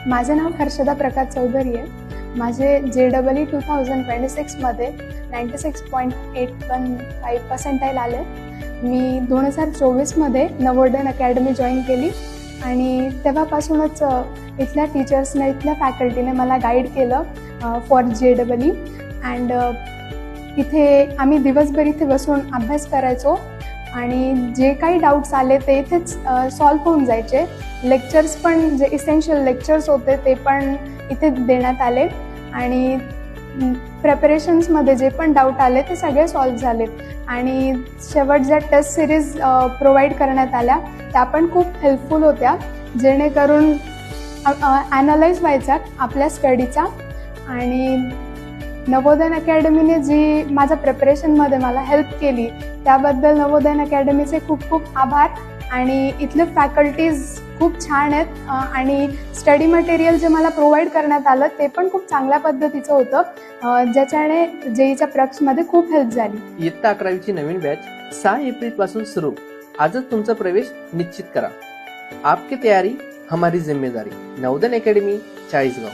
माझे नाव हर्षदा प्रकाश चौधरी आहे। माझे JEE 2026 मध्ये 96.815% आले। मी 2024 मध्ये नवोदय अकॅडमी जॉईन केली आणि तेव्हापासूनच इथल्या टीचर्सने इथल्या फॅकल्टीने मला गाईड केलं फॉर JEE अँड इथे आम्ही दिवसभर इथे बसून अभ्यास करायचो आणि जे काही डाऊट्स आले ते इथेच सॉल्व्ह होऊन जायचे। लेक्चर्स पण जे इसेन्शियल लेक्चर्स होते ते पण इथे देण्यात आले आणि प्रेपरेशन्समध्ये जे पण डाऊट आले ते सगळे सॉल्व्ह झाले आणि शेवट ज्या टेस्ट सिरीज प्रोव्हाइड करण्यात आल्या त्या पण खूप हेल्पफुल होत्या, जेणेकरून ॲनालाइज व्हायचा आपल्या स्टडीचा। आणि नवोदय अकॅडमीने जी माझ्या प्रिपरेशनमध्ये मला हेल्प केली त्याबद्दल नवोदय अकॅडमीचे खूप खूप आभार। आणि इथले फॅकल्टीज खूप छान आहेत आणि स्टडी मटेरियल जे मला प्रोव्हाइड करण्यात आलं ते पण खूप चांगल्या पद्धतीचं होतं, ज्याच्याने JEEच्या प्रॅक्टिसमध्ये खूप हेल्प झाली। इयत्ता 11वीची नवीन बॅच 6 एप्रिल पासून सुरू। आजच तुमचा प्रवेश निश्चित करा। आपकी तयारी हमारी जिम्मेदारी। नवोदय अकॅडमी, चाळीसगाव।